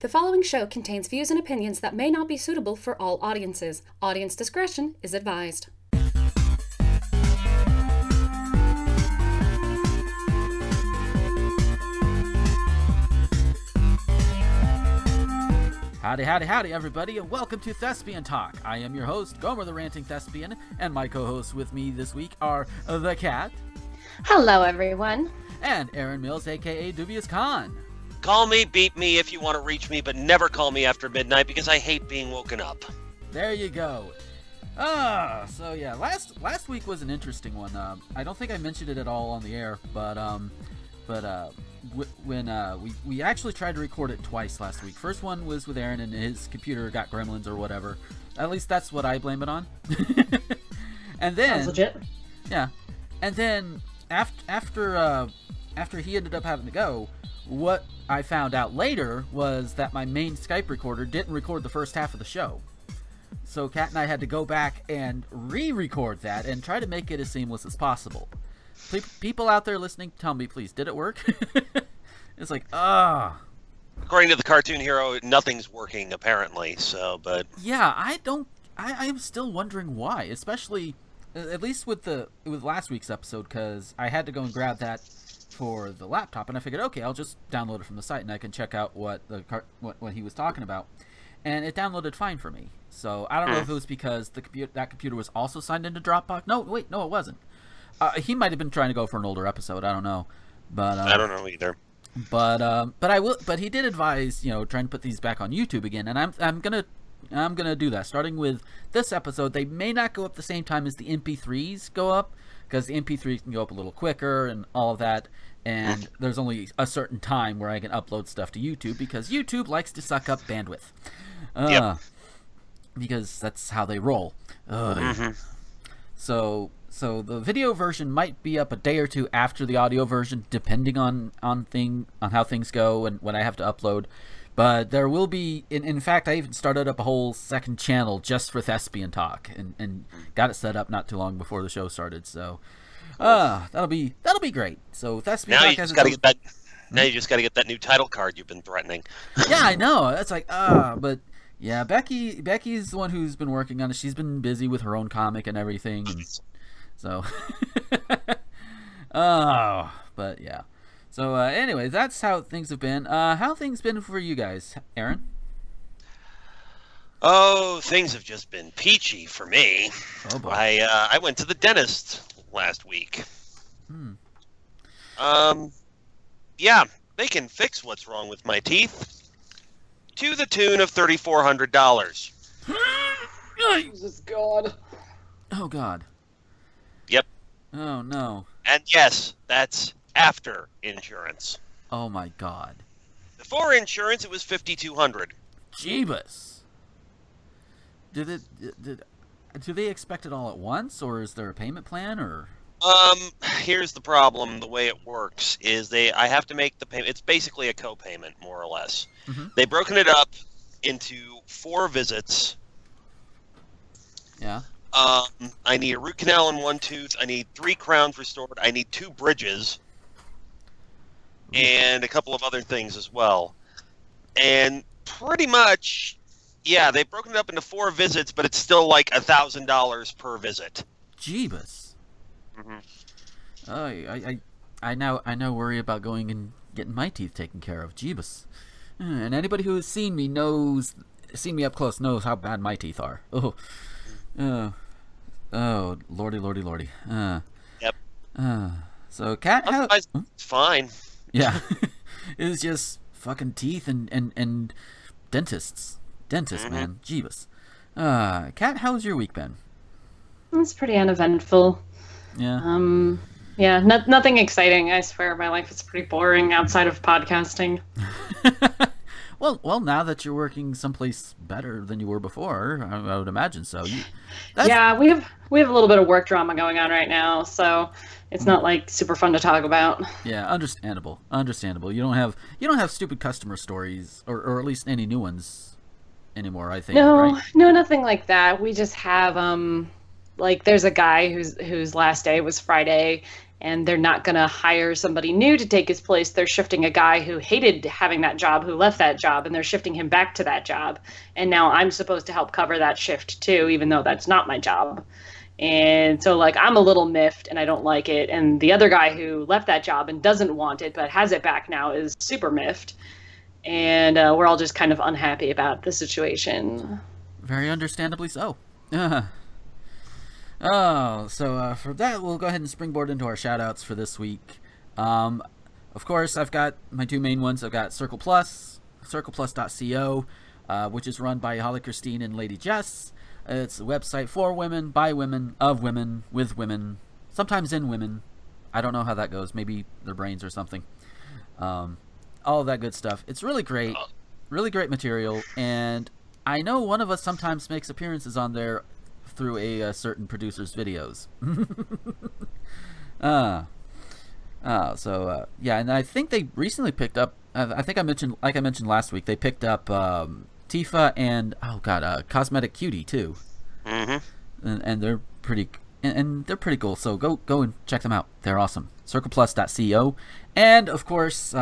The following show contains views and opinions that may not be suitable for all audiences. Audience discretion is advised. Howdy, howdy, howdy, everybody, and welcome to Thespian Talk. I am your host, Gomer the Ranting Thespian, and my co-hosts with me this week are The Cat. Hello, everyone. And Erin Mills, a.k.a. DubiousKhan. Call me, beat me if you want to reach me, but never call me after midnight because I hate being woken up. There you go. So yeah, last week was an interesting one. I don't think I mentioned it at all on the air, but we actually tried to record it twice last week. First one was with Erin and his computer got gremlins or whatever. At least that's what I blame it on. And then Sounds legit. Yeah, and then after he ended up having to go, what I found out later was that my main Skype recorder didn't record the first half of the show. So Kat and I had to go back and re-record that and try to make it as seamless as possible. People out there listening, tell me, please, did it work? It's like, According to the cartoon hero, nothing's working, apparently, so, but... Yeah, I am still wondering why, especially, at least with last week's episode, because I had to go and grab that for the laptop, and I figured, okay, I'll just download it from the site, and I can check out what he was talking about, and it downloaded fine for me. So I don't know if it was because that computer was also signed into Dropbox. No, wait, no, it wasn't. He might have been trying to go for an older episode. I don't know, but I don't know either. But he did advise, trying to put these back on YouTube again, and I'm gonna do that. Starting with this episode, they may not go up the same time as the MP3s go up, because the MP3s can go up a little quicker and all of that. And there's only a certain time where I can upload stuff to YouTube, because YouTube likes to suck up bandwidth. Because that's how they roll. So the video version might be up a day or two after the audio version, depending on how things go and when I have to upload. But there will be, in fact, I even started up a whole second channel just for Thespian Talk, and got it set up not too long before the show started. So that'll be great. So Thespian now Talk you just got to get that. Now you just got to get that new title card you've been threatening. Yeah, I know. It's like but yeah, Becky's the one who's been working on it. She's been busy with her own comic and everything, and so but yeah. So anyway, that's how things have been. How things been for you guys, Erin? Oh, things have just been peachy for me. Oh boy. I went to the dentist last week. Yeah, they can fix what's wrong with my teeth to the tune of $3,400. Jesus God. Oh God. Yep. Oh no. And yes, that's after insurance. Oh my God. Before insurance, it was $5,200. Jeebus. Do they expect it all at once, or is there a payment plan, or? Here's the problem. The way it works is I have to make the payment. It's basically a co-payment, more or less. They've broken it up into 4 visits. Yeah. I need a root canal in 1 tooth. I need 3 crowns restored. I need 2 bridges. And a couple of other things as well. And pretty much, yeah, they've broken it up into 4 visits, but it's still like $1,000 per visit. Jeebus. I now worry about going and getting my teeth taken care of. Jeebus. And anybody who has seen me up close knows how bad my teeth are. Oh, lordy. Yep. So, Cat, otherwise, it's fine. Yeah. It's just fucking teeth and dentists. Man. Jeebus. Cat, how's your week been? It's pretty uneventful. Yeah. Yeah, nothing exciting. I swear, my life is pretty boring outside of podcasting. Well, now that you're working someplace better than you were before, I would imagine so. Yeah, we have a little bit of work drama going on right now, so it's not like super fun to talk about. Yeah, understandable. You don't have stupid customer stories, or at least any new ones anymore, I think. No, right? No, nothing like that. We just have like there's a guy whose last day was Friday, and they're not going to hire somebody new to take his place. They're shifting a guy who hated having that job, who left that job, and they're shifting him back to that job. And now I'm supposed to help cover that shift too, even though that's not my job. And so, like, I'm a little miffed and I don't like it. And the other guy who left that job and doesn't want it but has it back now is super miffed. And we're all just kind of unhappy about the situation. Very understandably so. Oh, so for that, we'll go ahead and springboard into our shout-outs for this week. Of course, I've got my two main ones. I've got Circle Plus, circleplus.co, which is run by Holly Christine and Lady Jess. It's a website for women, by women, of women, with women, sometimes in women. I don't know how that goes. Maybe their brains or something. All of that good stuff. It's really great material, and I know one of us sometimes makes appearances on there through a certain producer's videos. Yeah, and I think they recently picked up, I think I mentioned last week, they picked up Tifa and Cosmetic Cutie too. And they're pretty cool, so go and check them out. They're awesome. circleplus.co. And of course,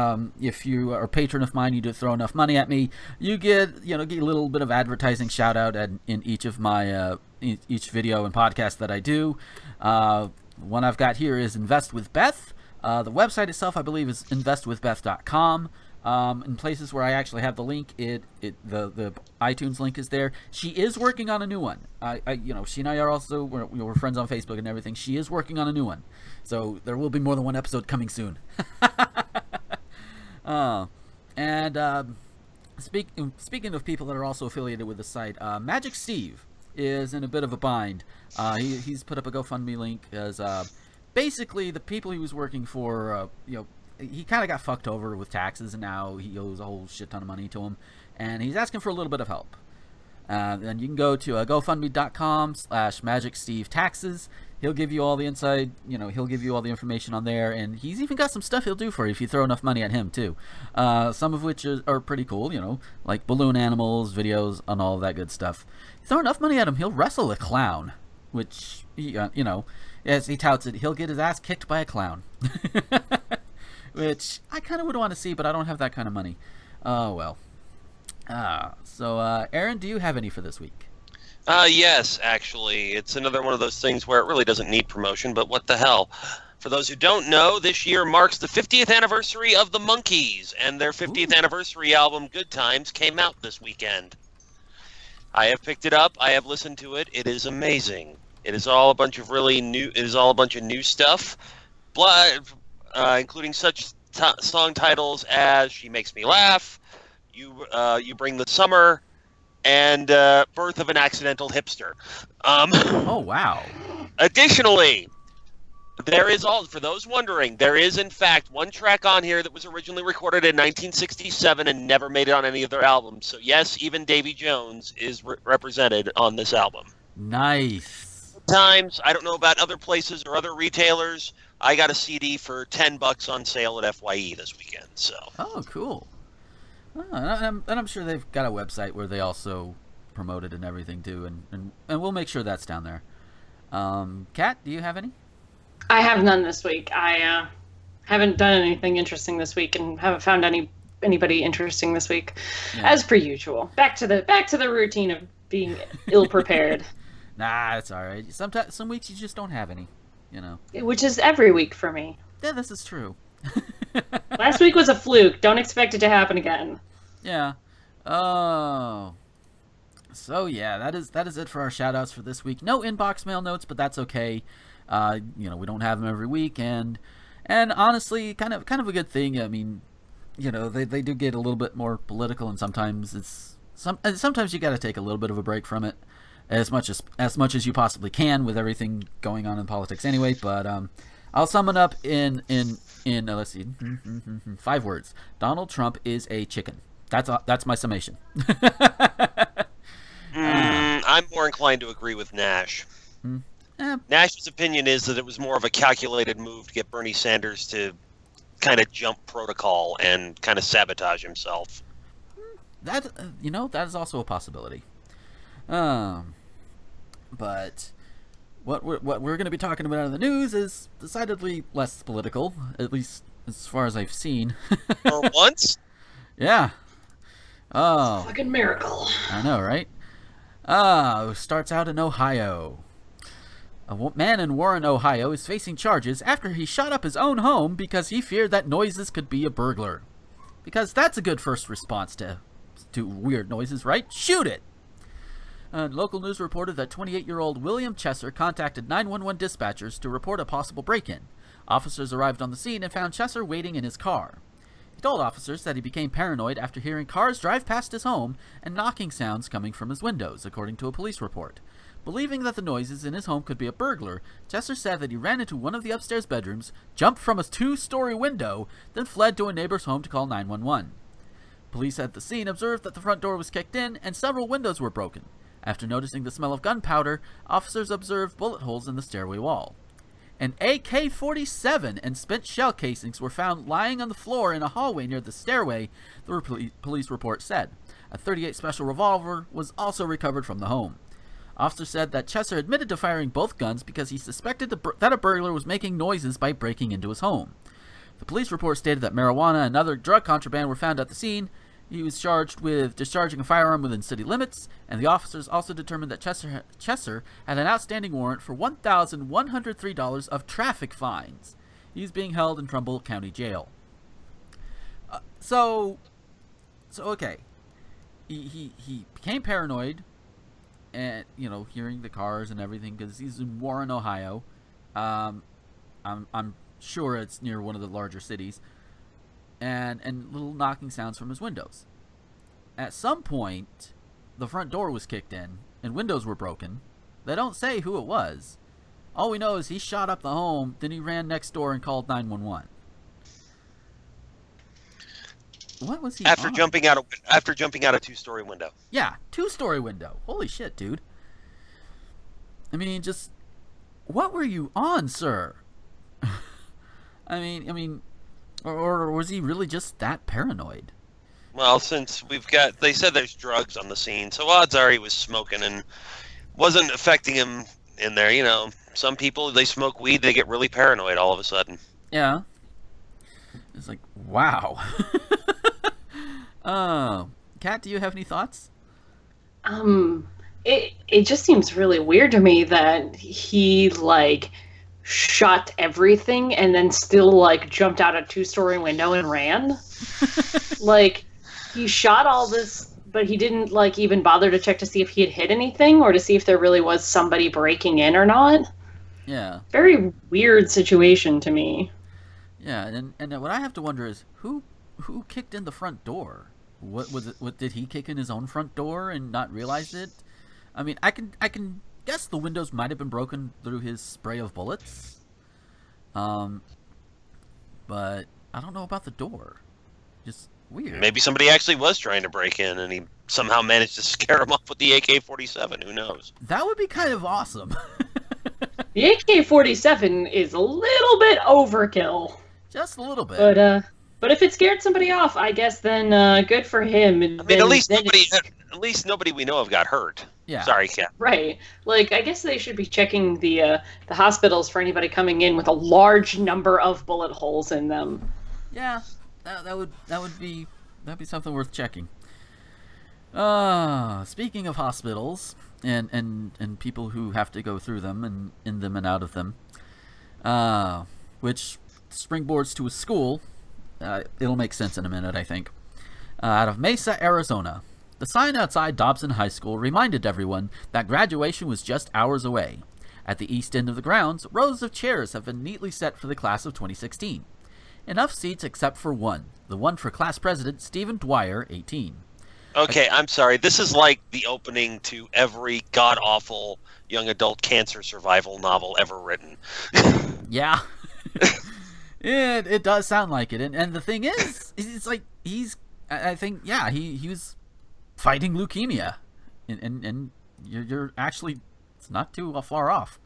if you are a patron of mine, you do throw enough money at me, you get a little bit of advertising shout out in each of my each video and podcast that I do. One I've got here is Invest with Beth. The website itself, I believe, is investwithbeth.com. In places where I actually have the link, the iTunes link is there. She is working on a new one. She and I are also we're friends on Facebook and everything. She is working on a new one, so there will be more than one episode coming soon. Speaking of people that are also affiliated with the site, Magic Steve is in a bit of a bind. He's put up a GoFundMe link as basically the people he was working for, he kind of got fucked over with taxes, and now he owes a whole shit ton of money to him, and he's asking for a little bit of help. And you can go to GoFundMe.com/MagicSteveTaxes. He'll give you all the inside, he'll give you all the information on there, and he's even got some stuff he'll do for you if you throw enough money at him too. Some of which are pretty cool, like balloon animals, videos, and all of that good stuff. You throw enough money at him, he'll wrestle a clown, which, as he touts it, he'll get his ass kicked by a clown. Which I kind of would want to see, but I don't have that kind of money. Oh, well. So, Erin, do you have any for this week? Yes, actually. It's another one of those things where it really doesn't need promotion, but what the hell. For those who don't know, this year marks the 50th anniversary of the Monkees, and their 50th anniversary album, Good Times, came out this weekend. I have picked it up. I have listened to it. It is amazing. It is all a bunch of new stuff. Including such song titles as "She Makes Me Laugh," "You Bring the Summer," and "Birth of an Accidental Hipster." Oh wow! Additionally, for those wondering, there is in fact one track on here that was originally recorded in 1967 and never made it on any of their albums. So yes, even Davy Jones is represented on this album. Nice. Times, I don't know about other places or other retailers. I got a CD for $10 on sale at FYE this weekend. So. Oh, cool. And I'm sure they've got a website where they also promote it and everything too, and we'll make sure that's down there. Kat, do you have any? I have none this week. I haven't done anything interesting this week, and haven't found anybody interesting this week, as per usual. Back to the routine of being ill prepared. Nah, it's all right. Sometimes some weeks you just don't have any. Which is every week for me. Yeah, this is true. Last week was a fluke. Don't expect it to happen again. Yeah. Oh. So yeah, that is it for our shout-outs for this week. No inbox mail notes, but that's okay. We don't have them every week, and honestly, kind of a good thing. I mean, they do get a little bit more political, and sometimes sometimes you got to take a little bit of a break from it. As much as you possibly can with everything going on in politics anyway, but I'll sum it up in let's see, 5 words. Donald Trump is a chicken. That's my summation. I'm more inclined to agree with Nash. Nash's opinion is that it was more of a calculated move to get Bernie Sanders to kind of jump protocol and kind of sabotage himself. That is also a possibility. But what we're going to be talking about in the news is decidedly less political, at least as far as I've seen. For once? Yeah. Oh. Fucking miracle. I know, right? Starts out in Ohio. A man in Warren, Ohio is facing charges after he shot up his own home because he feared that noises could be a burglar. Because that's a good first response to weird noises, right? Shoot it! Local news reported that 28-year-old William Chesser contacted 911 dispatchers to report a possible break-in. Officers arrived on the scene and found Chesser waiting in his car. He told officers that he became paranoid after hearing cars drive past his home and knocking sounds coming from his windows, according to a police report. Believing that the noises in his home could be a burglar, Chesser said that he ran into one of the upstairs bedrooms, jumped from a 2-story window, then fled to a neighbor's home to call 911. Police at the scene observed that the front door was kicked in and several windows were broken. After noticing the smell of gunpowder, officers observed bullet holes in the stairway wall. An AK-47 and spent shell casings were found lying on the floor in a hallway near the stairway, the police report said. A .38 special revolver was also recovered from the home. Officers said that Chesser admitted to firing both guns because he suspected that a burglar was making noises by breaking into his home. The police report stated that marijuana and other drug contraband were found at the scene. He was charged with discharging a firearm within city limits, and the officers also determined that Chesser had an outstanding warrant for $1,103 of traffic fines. He's being held in Trumbull County Jail. So okay. He became paranoid, and hearing the cars and everything because he's in Warren, Ohio. I'm sure it's near one of the larger cities. And little knocking sounds from his windows. At some point, the front door was kicked in and windows were broken. They don't say who it was. All we know is he shot up the home, then he ran next door and called 911. What was he after on? jumping out a 2-story window? Yeah, 2-story window. Holy shit, dude. I mean, just what were you on, sir? I mean. Or was he really just that paranoid? Well, since they said there's drugs on the scene, so odds are he was smoking and wasn't affecting him in there. Some people, they smoke weed, they get really paranoid all of a sudden. Yeah. It's like, wow. Kat, do you have any thoughts? It just seems really weird to me that he, shot everything and then still jumped out a 2-story window and ran. He shot all this, but he didn't even bother to check to see if he had hit anything or to see if there really was somebody breaking in or not. Yeah. Very weird situation to me. Yeah, and what I have to wonder is who kicked in the front door? What was it? What did he kick in his own front door and not realize it? I mean, I can guess the windows might have been broken through his spray of bullets. But I don't know about the door. Just weird. Maybe somebody actually was trying to break in and he somehow managed to scare him off with the AK-47. Who knows? That would be kind of awesome. The AK-47 is a little bit overkill. Just a little bit. But if it scared somebody off, I guess then good for him. I mean, at least nobody we know of got hurt. Yeah. Sorry, Kat. Right. I guess they should be checking the hospitals for anybody coming in with a large number of bullet holes in them. Yeah, that would be something worth checking. Speaking of hospitals and people who have to go through them and in them and out of them, which springboards to a school. It'll make sense in a minute, I think. Out of Mesa, Arizona. The sign outside Dobson High School reminded everyone that graduation was just hours away. At the east end of the grounds, rows of chairs have been neatly set for the class of 2016. Enough seats except for one, the one for class president Stephen Dwyer, 18. Okay, I'm sorry. This is like the opening to every god-awful young adult cancer survival novel ever written. Yeah. It does sound like it. And the thing is, it's like he was fighting leukemia. And you're actually, it's not too far off.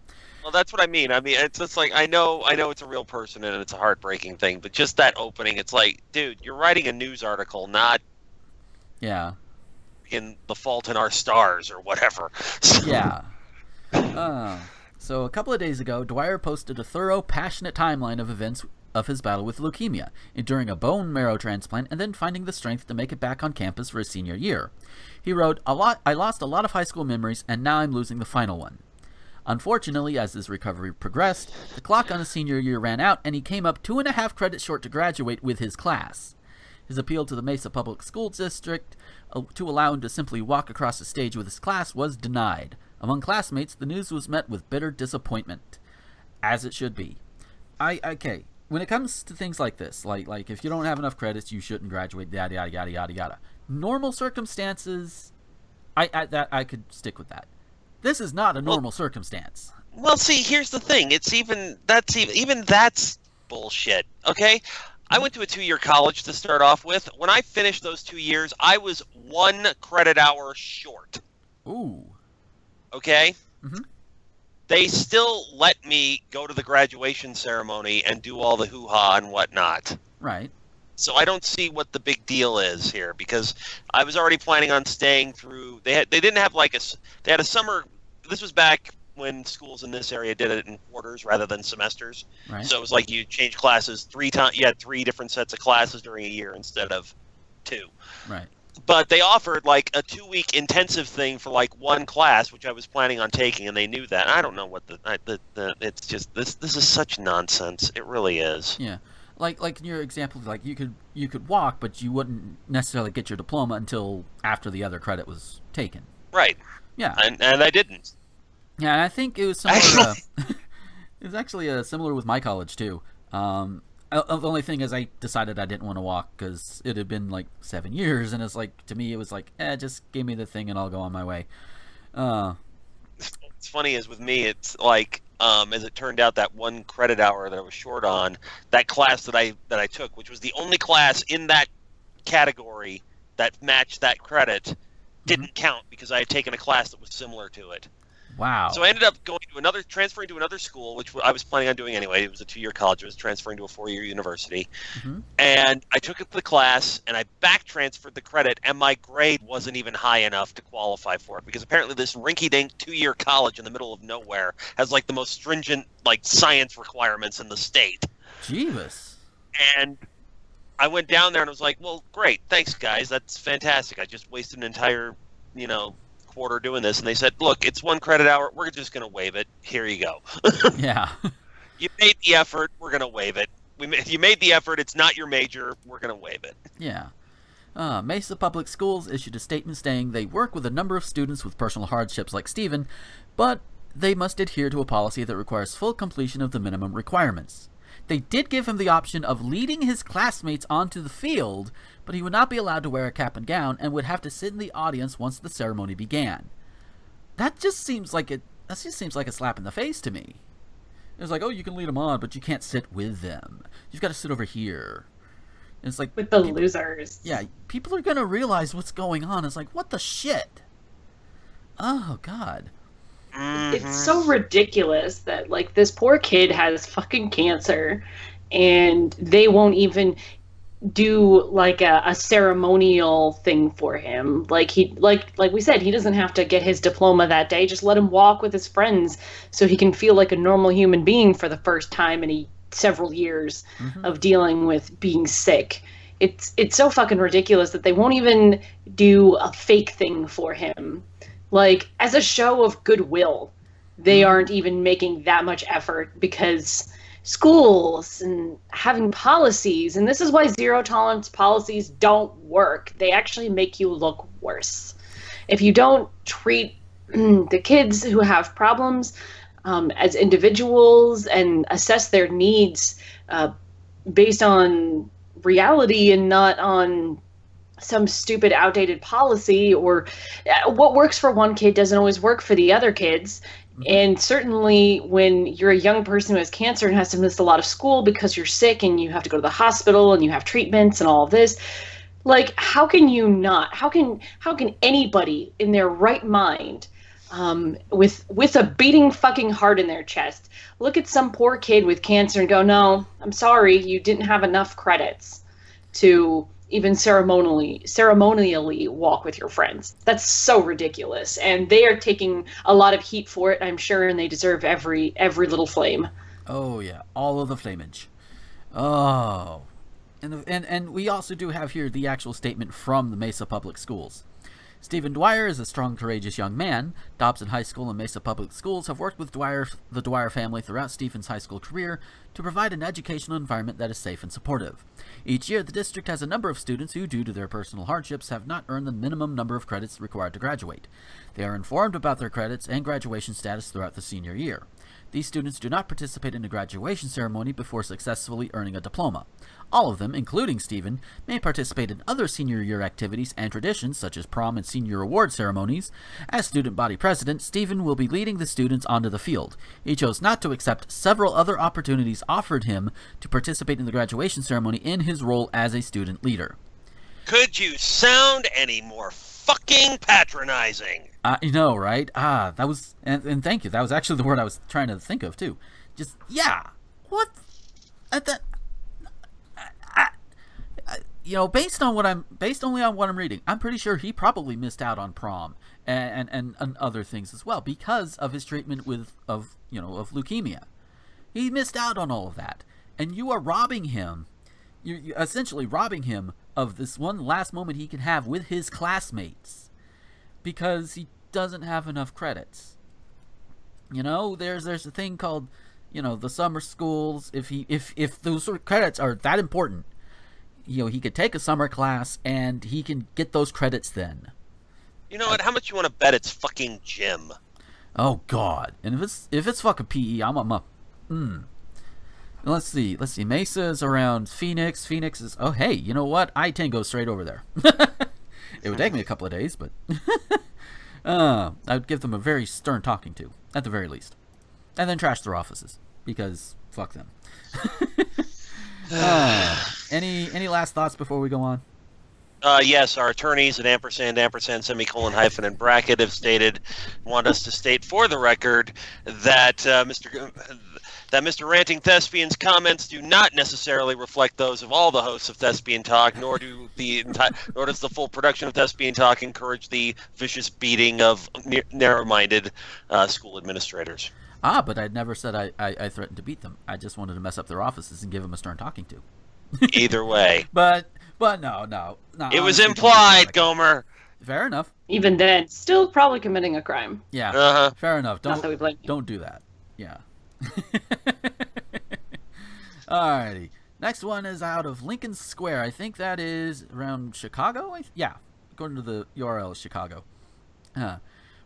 Well, that's what I mean. I mean, it's just like, I know it's a real person and it's a heartbreaking thing, but just that opening, it's like, dude, you're writing a news article, not in The Fault in Our Stars or whatever. Yeah. So a couple of days ago, Dwyer posted a thorough, passionate timeline of events of his battle with leukemia, enduring a bone marrow transplant, and then finding the strength to make it back on campus for his senior year. He wrote, I lost a lot of high school memories, and now I'm losing the final one. Unfortunately, as his recovery progressed, the clock on his senior year ran out, and he came up 2.5 credits short to graduate with his class. His appeal to the Mesa Public School District to allow him to simply walk across the stage with his class was denied. Among classmates, the news was met with bitter disappointment, as it should be. Okay, when it comes to things like this, like if you don't have enough credits, you shouldn't graduate, yada yada yada yada yada. Normal circumstances, I could stick with that. This is not a normal circumstance. Well, see, here's the thing. It's even that's bullshit. Okay, I went to a 2-year college to start off with. When I finished those 2 years, I was 1 credit hour short. Ooh. Okay? Mm-hmm. They still let me go to the graduation ceremony and do all the hoo-ha and whatnot. Right. So I don't see what the big deal is here, because I was already planning on staying through. They didn't have they had a summer. This was back when schools in this area did it in quarters rather than semesters. Right. So it was like you change classes 3 times. You had 3 different sets of classes during a year instead of 2. Right. But they offered like a 2-week intensive thing for like 1 class, which I was planning on taking, and they knew that. I don't know what it's just this is such nonsense. It really is. Yeah. Like in your example, like you could walk, but you wouldn't necessarily get your diploma until after the other credit was taken. Right. Yeah. And I didn't. Yeah, and I think it was similar. It was actually similar with my college too. The only thing is, I decided I didn't want to walk because it had been like 7 years, and it's like, to me, it was like, just give me the thing and I'll go on my way. What's funny is with me, it's like, as it turned out, that 1 credit hour that I was short on, that class that I took, which was the only class in that category that matched that credit, didn't count because I had taken a class that was similar to it. Wow. So I ended up transferring to another school, which I was planning on doing anyway. It was a 2-year college. I was transferring to a 4-year university. Mm-hmm. And I took the class, and I back transferred the credit, and my grade wasn't even high enough to qualify for it, because apparently this rinky-dink 2-year college in the middle of nowhere has like the most stringent like science requirements in the state. Jeebus. And I went down there and was like, well, great, thanks guys, that's fantastic. I just wasted an entire, quarter doing this, and they said, look, it's 1 credit hour, we're just going to waive it, here you go. Yeah. You made the effort, we're going to waive it. You made the effort, it's not your major, we're going to waive it. Yeah. Mesa Public Schools issued a statement saying they work with a number of students with personal hardships like Stephen, but they must adhere to a policy that requires full completion of the minimum requirements. They did give him the option of leading his classmates onto the field, but he would not be allowed to wear a cap and gown and would have to sit in the audience once the ceremony began. That just seems like a slap in the face to me. It's like, oh, you can lead them on, but you can't sit with them. You've got to sit over here. And it's like, with the losers. Yeah, people are gonna realize what's going on. It's like, what the shit? Oh God. It's so ridiculous that, like, this poor kid has fucking cancer, and they won't even do like a ceremonial thing for him. Like we said, he doesn't have to get his diploma that day. Just let him walk with his friends so he can feel like a normal human being for the first time in several years of dealing with being sick. It's so fucking ridiculous that they won't even do a fake thing for him. Like, as a show of goodwill, they aren't even making that much effort, because schools and having policies, and this is why zero tolerance policies don't work. They actually make you look worse. If you don't treat the kids who have problems as individuals and assess their needs based on reality and not on some stupid outdated policy, or what works for one kid doesn't always work for the other kids. And certainly when you're a young person who has cancer and has to miss a lot of school because you're sick and you have to go to the hospital and you have treatments and all of this, like, how can anybody in their right mind, with a beating fucking heart in their chest, look at some poor kid with cancer and go, no, I'm sorry, you didn't have enough credits to even ceremonially walk with your friends. That's so ridiculous. And they are taking a lot of heat for it, I'm sure, and they deserve every little flame. Oh yeah, all of the flamage. Oh. And we also do have here the actual statement from the Mesa Public Schools. Stephen Dwyer is a strong, courageous young man. Dobson High School and Mesa Public Schools have worked with the Dwyer family throughout Stephen's high school career to provide an educational environment that is safe and supportive. Each year, the district has a number of students who, due to their personal hardships, have not earned the minimum number of credits required to graduate. They are informed about their credits and graduation status throughout the senior year. These students do not participate in a graduation ceremony before successfully earning a diploma. All of them, including Stephen, may participate in other senior year activities and traditions such as prom and senior award ceremonies. As student body president, Stephen will be leading the students onto the field. He chose not to accept several other opportunities offered him to participate in the graduation ceremony in his role as a student leader. Could you sound any more fucking patronizing? You know, right? That was, and thank you. That was actually the word I was trying to think of too. Just, yeah. What? You know, based only on what I'm reading, I'm pretty sure he probably missed out on prom and other things as well because of his treatment of leukemia. He missed out on all of that, and you are robbing him. You're essentially robbing him of this one last moment he can have with his classmates because he doesn't have enough credits. You know, there's a thing called, you know, the summer schools. If those sort of credits are that important, you know, he could take a summer class and he can get those credits then. You know what? How much you want to bet it's fucking gym? Oh God! And if it's fucking PE, I'm up. Let's see. Mesa is around Phoenix. Phoenix is, oh hey, you know what? I-10 goes straight over there. It would take me a couple of days, but I would give them a very stern talking to, at the very least, and then trash their offices because fuck them. Any last thoughts before we go on? Yes, our attorneys at ampersand, semicolon, hyphen, and bracket have want us to state for the record that Mr. Ranting Thespian's comments do not necessarily reflect those of all the hosts of Thespian Talk, nor does the full production of Thespian Talk encourage the vicious beating of narrow-minded school administrators. But I never said I threatened to beat them. I just wanted to mess up their offices and give them a stern talking to. Either way. But no. It was implied, Gomer. Fair enough. Even then, still probably committing a crime. Yeah. Fair enough. Not that we blame you. Don't do that. Yeah. Alrighty. Next one is out of Lincoln Square. I think that is around Chicago. Yeah. According to the URL, Chicago.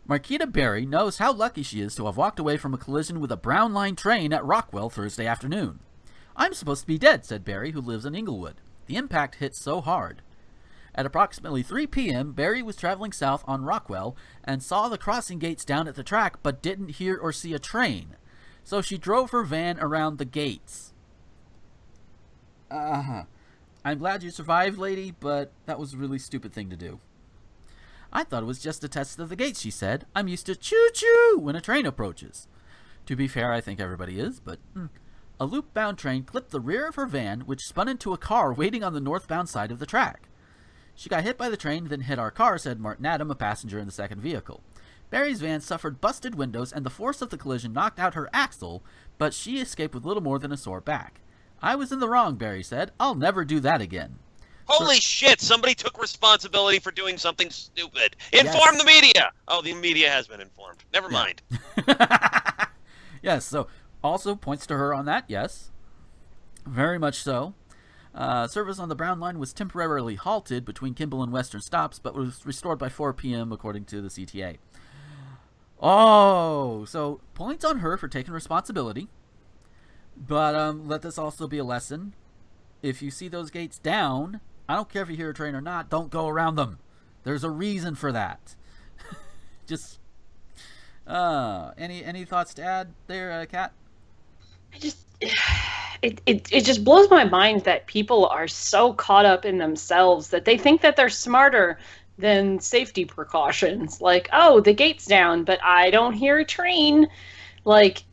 Marquita Berry knows how lucky she is to have walked away from a collision with a Brown Line train at Rockwell Thursday afternoon. "I'm supposed to be dead," said Berry, who lives in Inglewood. "The impact hit so hard." At approximately 3 p.m., Berry was traveling south on Rockwell and saw the crossing gates down at the track but didn't hear or see a train. So she drove her van around the gates. I'm glad you survived, lady, but that was a really stupid thing to do. "I thought it was just a test of the gates," she said. "I'm used to choo-choo when a train approaches." To be fair, I think everybody is, but... A loop-bound train clipped the rear of her van, which spun into a car waiting on the northbound side of the track. "She got hit by the train, then hit our car," said Martin Adam, a passenger in the second vehicle. Berry's van suffered busted windows, and the force of the collision knocked out her axle, but she escaped with little more than a sore back. "I was in the wrong," Berry said. "I'll never do that again." Holy shit, somebody took responsibility for doing something stupid. Inform the media! Oh, the media has been informed. Never mind. Yes, so also points to her on that, yes. Very much so. Service on the Brown Line was temporarily halted between Kimball and Western stops, but was restored by 4 p.m. according to the CTA. Oh, so points on her for taking responsibility. But let this also be a lesson. If you see those gates down, I don't care if you hear a train or not, don't go around them. There's a reason for that. Just any thoughts to add there, Kat? It just blows my mind that people are so caught up in themselves that they think that they're smarter than safety precautions. Like, oh, the gate's down, but I don't hear a train. Like,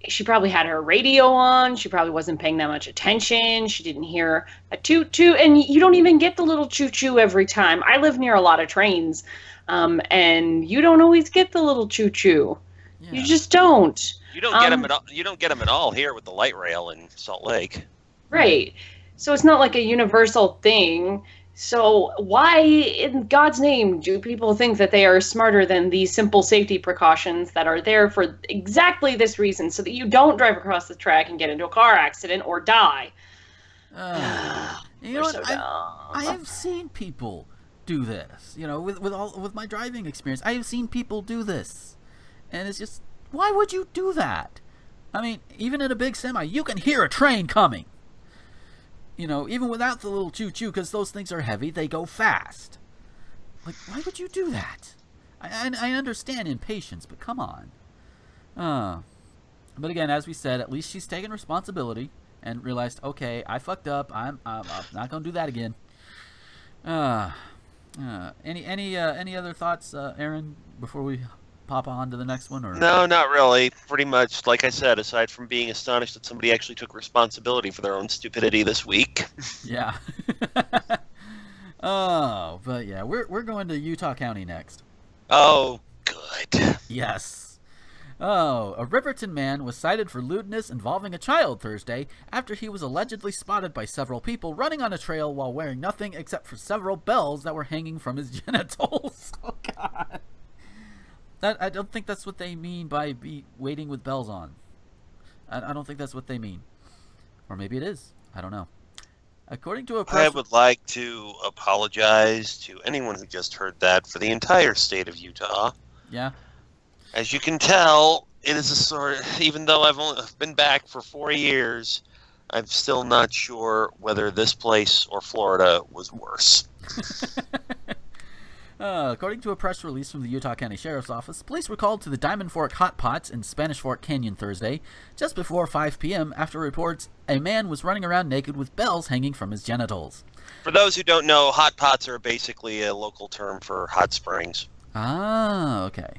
she probably had her radio on. She probably wasn't paying that much attention. She didn't hear a toot-toot. And you don't even get the little choo-choo every time. I live near a lot of trains, and you don't always get the little choo-choo. Yeah. You just don't. You don't get them at all. You don't get them at all here with the light rail in Salt Lake. Right. So it's not like a universal thing. So why, in God's name, do people think that they are smarter than these simple safety precautions that are there for exactly this reason, so that you don't drive across the track and get into a car accident or die? You know what? So I have seen people do this. You know, with my driving experience, I have seen people do this, and it's just, why would you do that? I mean, even in a big semi, you can hear a train coming. You know, even without the little choo-choo, because those things are heavy, they go fast. Like, why would you do that? I understand impatience, but come on. But again, as we said, at least she's taken responsibility and realized, okay, I fucked up. I'm not gonna do that again. Any other thoughts, Erin, before we pop on to the next one? Or no, not really. Pretty much, like I said, aside from being astonished that somebody actually took responsibility for their own stupidity this week. Yeah. Oh, but yeah, we're going to Utah County next. Oh, good. Yes. Oh, a Riverton man was cited for lewdness involving a child Thursday after he was allegedly spotted by several people running on a trail while wearing nothing except for several bells that were hanging from his genitals. Oh, God. I don't think that's what they mean by waiting with bells on. I don't think that's what they mean. Or maybe it is. I don't know. According to a I would like to apologize to anyone who just heard that for the entire state of Utah. Yeah. As you can tell, it is a sort of, even though I've only been back for 4 years, I'm still not sure whether this place or Florida was worse. According to a press release from the Utah County Sheriff's Office, police were called to the Diamond Fork Hot Pots in Spanish Fork Canyon Thursday, just before 5 p.m. after reports a man was running around naked with bells hanging from his genitals. For those who don't know, hot pots are basically a local term for hot springs. Ah, okay.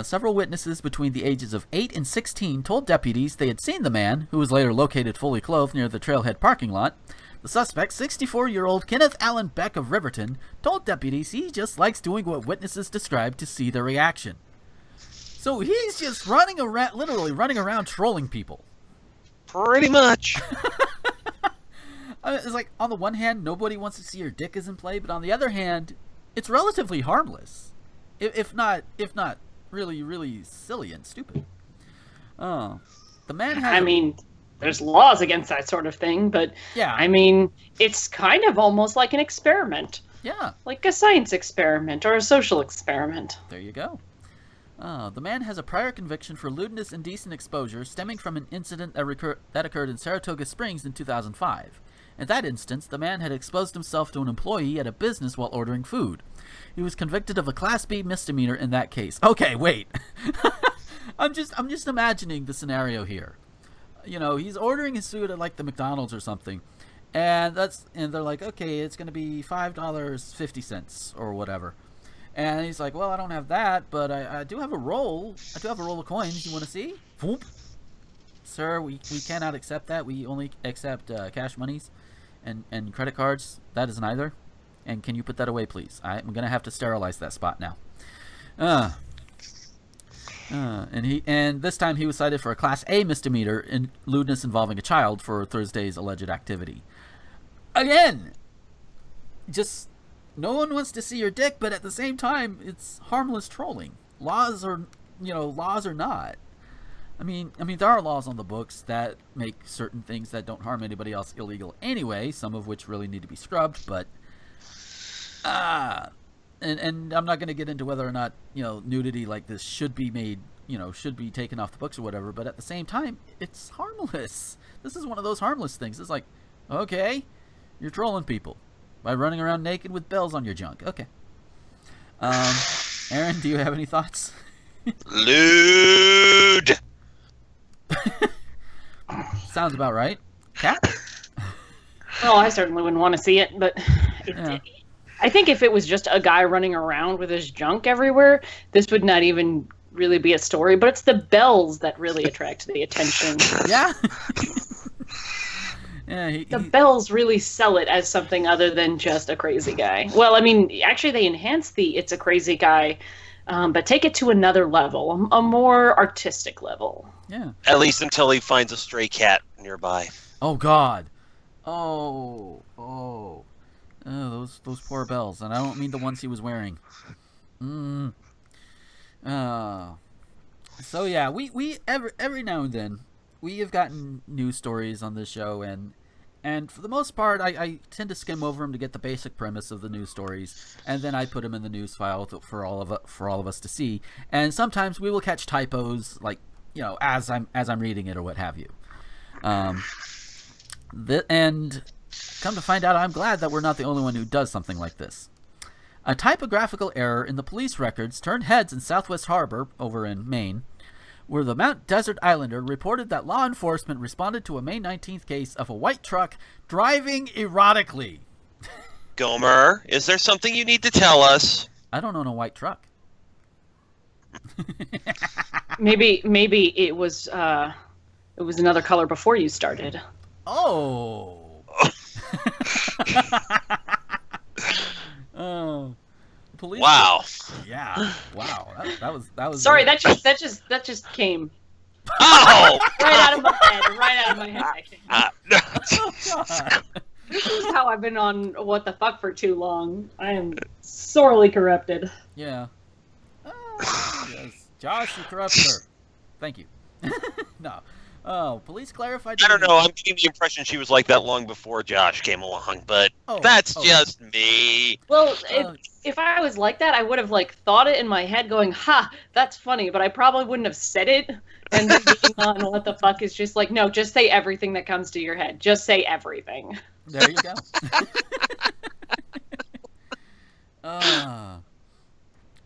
Several witnesses between the ages of 8 and 16 told deputies they had seen the man, who was later located fully clothed near the trailhead parking lot. The suspect, 64-year-old Kenneth Allen Beck of Riverton, told deputies he just likes doing what witnesses described to see their reaction. So he's just running around, literally running around trolling people. Pretty much. It's like, on the one hand, nobody wants to see your dick is in play, but on the other hand, it's relatively harmless. If not really, really silly and stupid. Oh. The man has... there's laws against that sort of thing, but yeah. It's kind of almost like an experiment. Yeah. Like a science experiment or a social experiment. There you go. The man has a prior conviction for lewdness and indecent exposure stemming from an incident that occurred in Saratoga Springs in 2005. In that instance, the man had exposed himself to an employee at a business while ordering food. He was convicted of a Class B misdemeanor in that case. Okay, wait. I'm just imagining the scenario here. You know, he's ordering his food at like the McDonald's or something, and they're like, okay, it's gonna be $5.50 or whatever, and he's like, well, I don't have that, but I do have a roll. I do have a roll of coins. You want to see? Whoop. Sir, we cannot accept that. We only accept cash monies and credit cards. That is neither. And can you put that away, please? I'm gonna have to sterilize that spot now. And this time he was cited for a Class A misdemeanor in lewdness involving a child for Thursday's alleged activity. Again, just no one wants to see your dick, but at the same time, it's harmless trolling. Laws or not. I mean, there are laws on the books that make certain things that don't harm anybody else illegal anyway, some of which really need to be scrubbed, but and I'm not going to get into whether or not, nudity like this should be made, should be taken off the books or whatever, but at the same time, it's harmless. This is one of those harmless things. It's like, okay, you're trolling people by running around naked with bells on your junk. Okay. Erin, do you have any thoughts? Lewd. Sounds about right. Kat? Well, I certainly wouldn't want to see it, but I think if it was just a guy running around with his junk everywhere, this would not even really be a story, but it's the bells that really attract the attention. Yeah. Yeah, the bells really sell it as something other than just a crazy guy. Well, I mean, actually, they enhance the "it's a crazy guy," but take it to another level, a more artistic level. Yeah. At least until he finds a stray cat nearby. Oh God. Oh, those poor bells, and I don't mean the ones he was wearing. So yeah, we every now and then we have gotten news stories on this show, and for the most part, I tend to skim over them to get the basic premise of the news stories, and then I put them in the news file for all of us to see. And sometimes we will catch typos, like, you know, as I'm reading it or what have you. And come to find out, I'm glad that we're not the only one who does something like this. A typographical error in the police records turned heads in Southwest Harbor, over in Maine, where the Mount Desert Islander reported that law enforcement responded to a May 19th case of a white truck driving erotically. Gomer, is there something you need to tell us? I don't own a white truck. Maybe it was another color before you started. Oh. Police. Wow. Yeah. Wow. That was. Sorry, that just came. Oh. Right out of my head. Right out of my head. Oh, God. This is how I've been on What the Fuck for too long. I am sorely corrupted. Yeah. Oh, yes. Josh, you corrupted her. Thank you. No. Oh, police clarified. I don't know. I'm getting the impression she was like that long before Josh came along, but that's just me. Well, if I was like that, I would have thought it in my head, going, "Ha, that's funny," but I probably wouldn't have said it. And then being on What the Fuck is just no, just say everything that comes to your head. Just say everything. There you go.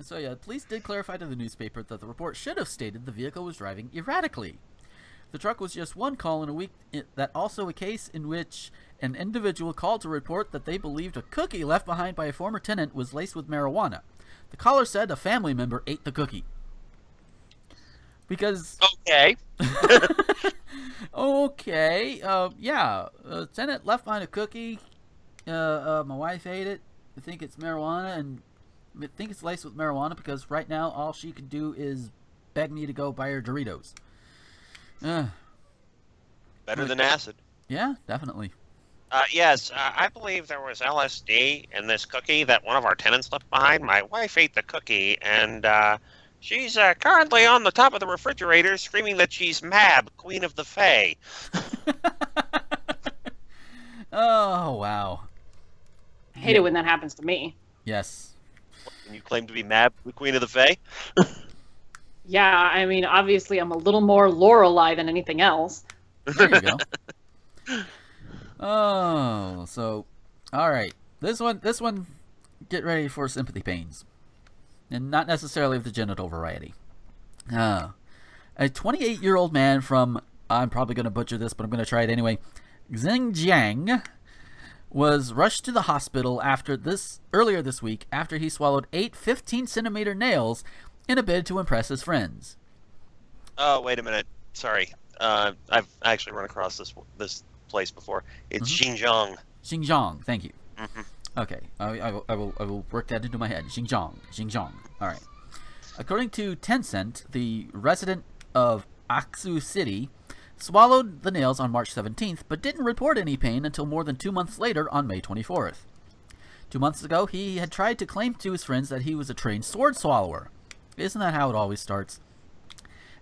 So yeah, police did clarify to the newspaper that the report should have stated the vehicle was driving erratically. The truck was just one call in a week, that also a case in which an individual called to report that they believed a cookie left behind by a former tenant was laced with marijuana. The caller said a family member ate the cookie. Because... Okay. Okay, yeah, a tenant left behind a cookie, my wife ate it, I think it's marijuana, and I think it's laced with marijuana because right now all she can do is beg me to go buy her Doritos. Better than acid. Yeah, definitely. Yes, I believe there was LSD in this cookie that one of our tenants left behind. My wife ate the cookie, and she's currently on the top of the refrigerator screaming that she's Mab, Queen of the Fae. Oh, wow. I hate it when that happens to me. Yes. Can you claim to be Mab, the Queen of the Fae? Yeah, I mean, obviously I'm a little more Lorelei than anything else. There you go. Oh, so, all right. This one, get ready for sympathy pains. And not necessarily of the genital variety. A 28-year-old man from, I'm probably going to butcher this, but I'm going to try it anyway, Xinjiang, was rushed to the hospital earlier this week after he swallowed 8 15-centimeter nails in a bid to impress his friends. Oh, wait a minute. Sorry. I've actually run across this place before. It's Xinjiang. Xinjiang, thank you. Okay, I will work that into my head. Xinjiang. All right. According to Tencent, the resident of Aksu City swallowed the nails on March 17th, but didn't report any pain until more than 2 months later on May 24th. 2 months ago, he had tried to claim to his friends that he was a trained sword swallower. Isn't that how it always starts?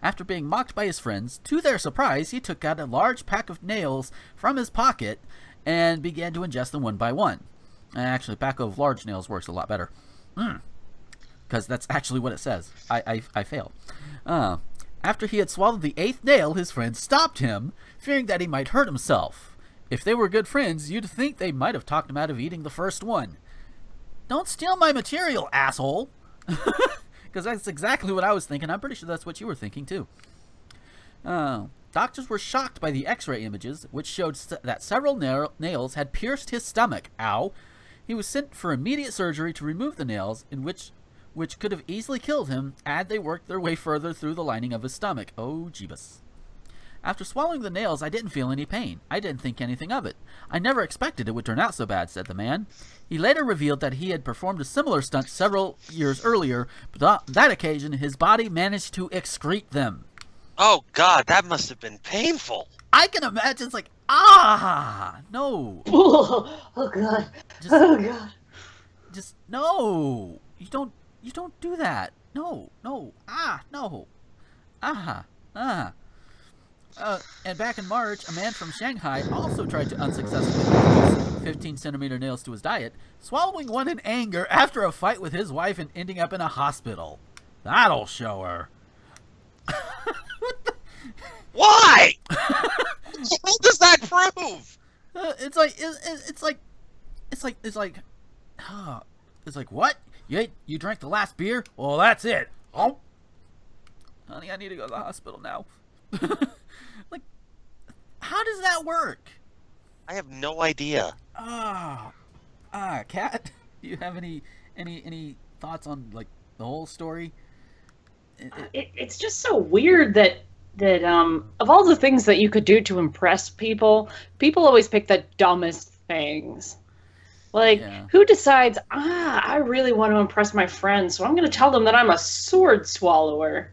After being mocked by his friends, to their surprise, he took out a large pack of nails from his pocket and began to ingest them one by one. Actually, a pack of large nails works a lot better. Because that's actually what it says. I failed. After he had swallowed the 8th nail, his friends stopped him, fearing that he might hurt himself. If they were good friends, you'd think they might have talked him out of eating the first one. Don't steal my material, asshole! Because that's exactly what I was thinking. I'm pretty sure that's what you were thinking, too. Doctors were shocked by the x-ray images, which showed that several nails had pierced his stomach. Ow! He was sent for immediate surgery to remove the nails, in which which could have easily killed him had they worked their way further through the lining of his stomach. Oh, jeebus. After swallowing the nails, I didn't feel any pain. I didn't think anything of it. I never expected it would turn out so bad, said the man. He later revealed that he had performed a similar stunt several years earlier, but on that occasion, his body managed to excrete them. Oh, God, that must have been painful. I can imagine. It's like, no. Oh God. Oh God. Just no. You don't do that. No. No. And back in March, a man from Shanghai also tried to unsuccessfully introduce 15-centimeter nails to his diet, swallowing one in anger after a fight with his wife and ending up in a hospital. That'll show her. Why? What does that prove? It's like what? You drank the last beer? Well, that's it. Oh, honey, I need to go to the hospital now. Like, how does that work? I have no idea. Kat, do you have any thoughts on like the whole story? It's just so weird that of all the things that you could do to impress people always pick the dumbest things. Like, who decides, I really want to impress my friends, so I'm going to tell them that I'm a sword swallower.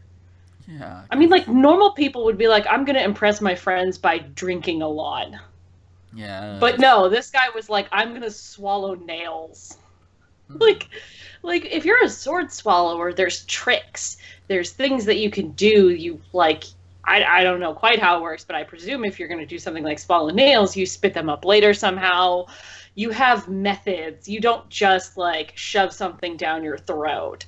Yeah. I mean, like, normal people would be like, I'm going to impress my friends by drinking a lot. Yeah. But no, this guy was like, I'm going to swallow nails. Like, if you're a sword swallower, there's tricks. There's things that you can do. You, like, I don't know quite how it works, but I presume if you're going to do something like swallow nails, you spit them up later somehow. You have methods. You don't just, like, shove something down your throat.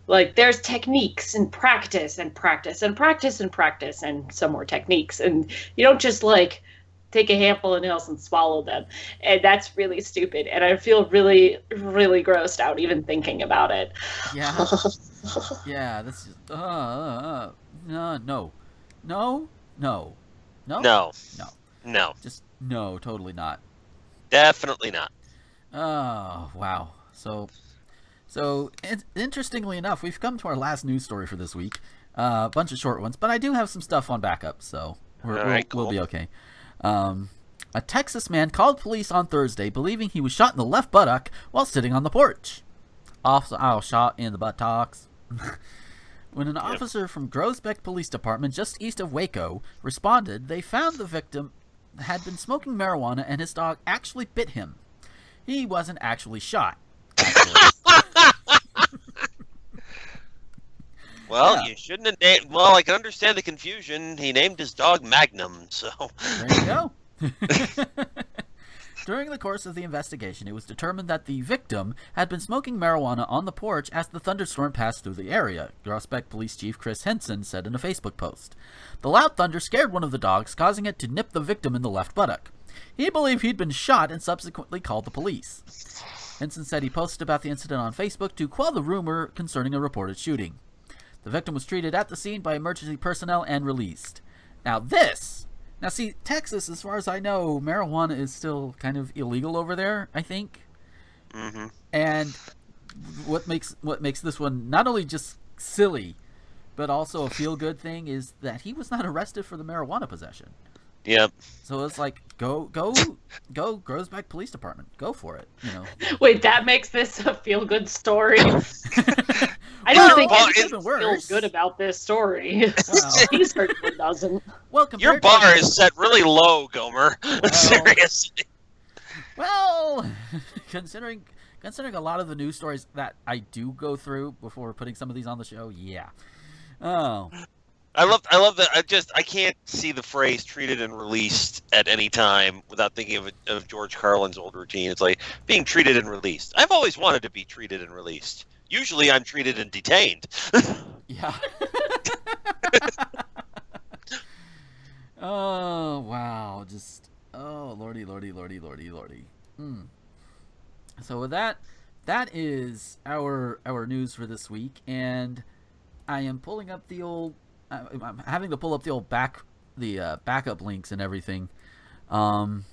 Like, there's techniques and practice and practice and practice and practice and some more techniques. And you don't just, like, take a handful of nails and swallow them. And that's really stupid. And I feel really, really grossed out even thinking about it. Yeah. Yeah, this is... No. Just no, totally not. Definitely not. Oh, wow. So interestingly enough, we've come to our last news story for this week. A bunch of short ones, but I do have some stuff on backup, so we'll be okay. A Texas man called police on Thursday believing he was shot in the left buttock while sitting on the porch. Officer, I was shot in the buttocks. When an officer from Groesbeck Police Department just east of Waco responded, they found the victim had been smoking marijuana and his dog actually bit him. He wasn't actually shot. Well, you shouldn't have named... Well, I can understand the confusion. He named his dog Magnum, so... There you go. During the course of the investigation, it was determined that the victim had been smoking marijuana on the porch as the thunderstorm passed through the area, Groesbeck Police Chief Chris Henson said in a Facebook post. The loud thunder scared one of the dogs, causing it to nip the victim in the left buttock. He believed he'd been shot and subsequently called the police. Henson said he posted about the incident on Facebook to quell the rumor concerning a reported shooting. The victim was treated at the scene by emergency personnel and released. Now see, Texas, as far as I know, marijuana is still kind of illegal over there, I think. Mm-hmm. And what makes this one not only just silly, but also a feel-good thing is that he was not arrested for the marijuana possession. Yep. So it's like, go, Groesbeck Police Department. Go for it, you know. Wait, that makes this a feel-good story? I don't think anyone feels good about this story. Well, He certainly doesn't. Well, Your bar is set really low, Gomer. Seriously. Well, considering a lot of the news stories that I do go through before putting some of these on the show, yeah. Oh. I love that. I can't see the phrase "treated and released" at any time without thinking of George Carlin's old routine. It's like being treated and released. I've always wanted to be treated and released. Usually, I'm treated and detained. Yeah. Oh wow! Lordy. So with that is our news for this week, and I am pulling up the old. I'm having to pull up the old backup links and everything. And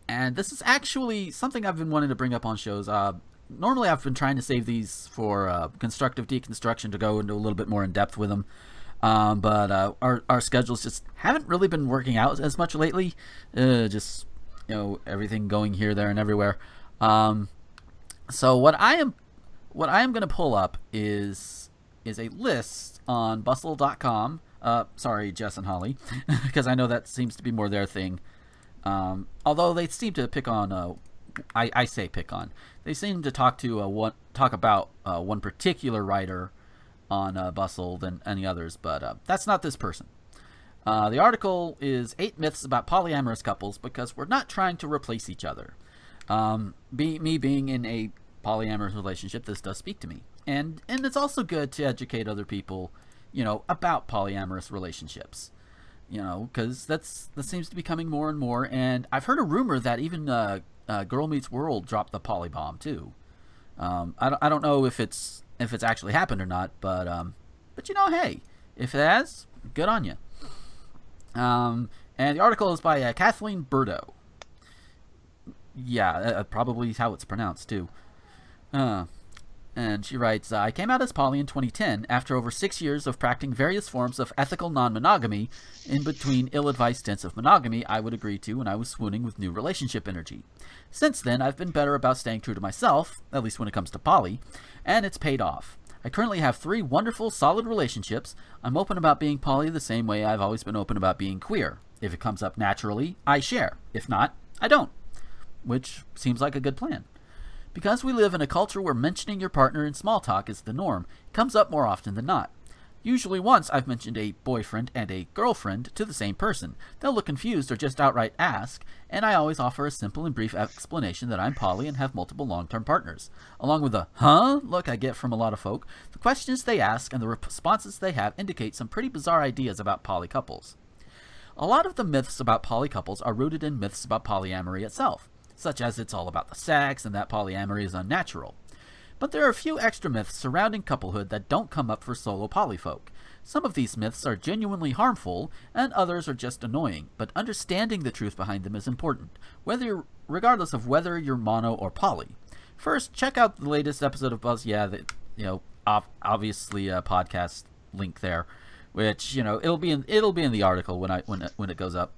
this is actually something I've been wanting to bring up on shows. normally I've been trying to save these for constructive deconstruction to go into a little bit more in depth with them. But our schedules just haven't really been working out as much lately. Just, everything going here, there, and everywhere. So what I am going to pull up is a list on bustle.com. Sorry, Jess and Holly, because I know that seems to be more their thing. Although they seem to pick on, I say pick on. They seem to talk about one particular writer on Bustle than any others, but that's not this person. The article is 8 myths about polyamorous couples because we're not trying to replace each other. Me being in a polyamorous relationship, this does speak to me, and it's also good to educate other people, about polyamorous relationships, because that seems to be becoming more and more. And I've heard a rumor that even Girl Meets World dropped the poly bomb too. I don't know if it's actually happened or not, but hey, if it has, good on you. And the article is by Kathleen Burdo. Yeah, probably how it's pronounced too. And she writes, I came out as poly in 2010 after over 6 years of practicing various forms of ethical non-monogamy in between ill-advised stints of monogamy I would agree to when I was swooning with new relationship energy. Since then, I've been better about staying true to myself, at least when it comes to poly, and it's paid off. I currently have 3 wonderful, solid relationships. I'm open about being poly the same way I've always been open about being queer. If it comes up naturally, I share. If not, I don't. Which seems like a good plan. Because we live in a culture where mentioning your partner in small talk is the norm, it comes up more often than not. Usually once I've mentioned a boyfriend and a girlfriend to the same person. They'll look confused or just outright ask, and I always offer a simple and brief explanation that I'm poly and have multiple long-term partners. Along with the huh look I get from a lot of folk, the questions they ask and the responses they have indicate some pretty bizarre ideas about poly couples. A lot of the myths about poly couples are rooted in myths about polyamory itself, such as it's all about the sex and that polyamory is unnatural. But there are a few extra myths surrounding couplehood that don't come up for solo polyfolk. Some of these myths are genuinely harmful, and others are just annoying, but understanding the truth behind them is important, regardless of whether you're mono or poly. First, check out the latest episode of Buzz. Yeah, obviously a podcast link there, which it'll be in the article when it goes up.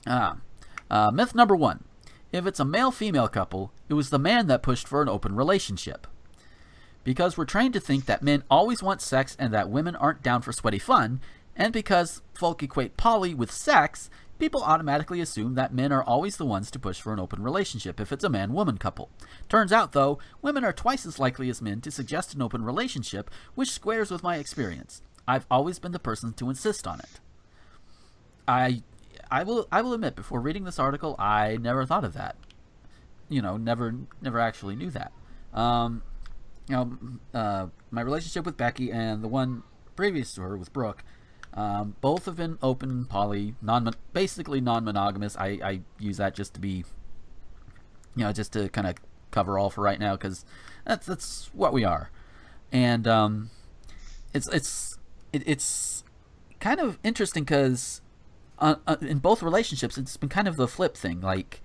Myth number 1. If it's a male-female couple, it was the man that pushed for an open relationship. Because we're trained to think that men always want sex and that women aren't down for sweaty fun, and because folk equate poly with sex, people automatically assume that men are always the ones to push for an open relationship if it's a man-woman couple. Turns out, though, women are twice as likely as men to suggest an open relationship, which squares with my experience. I've always been the person to insist on it. I will admit, before reading this article, I never thought of that. Never actually knew that. My relationship with Becky and the one previous to her with Brooke, both have been open, poly, basically non-monogamous. I use that just to be, just to kind of cover all for right now, because that's what we are. And it's kind of interesting because in both relationships, it's been kind of the flip thing. Like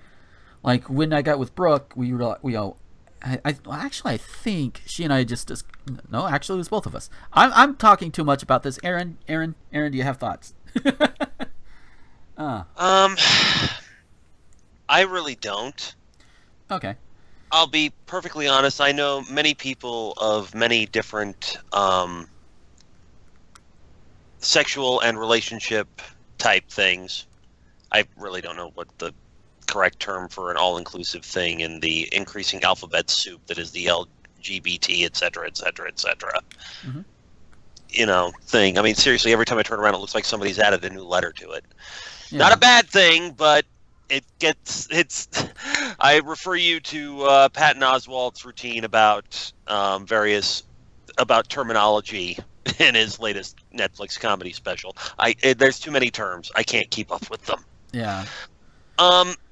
when I got with Brooke, I think she and I no, actually it was both of us. I'm talking too much about this. Erin, do you have thoughts? I really don't. Okay. I'll be perfectly honest. I know many people of many different sexual and relationship type things. I really don't know what the correct term for an all-inclusive thing in the increasing alphabet soup that is the LGBT, etc., etc., etc. Thing. I mean, seriously, every time I turn around, it looks like somebody's added a new letter to it. Yeah. Not a bad thing, but I refer you to Patton Oswalt's routine about about terminology in his latest Netflix comedy special. There's too many terms. I can't keep up with them. Yeah.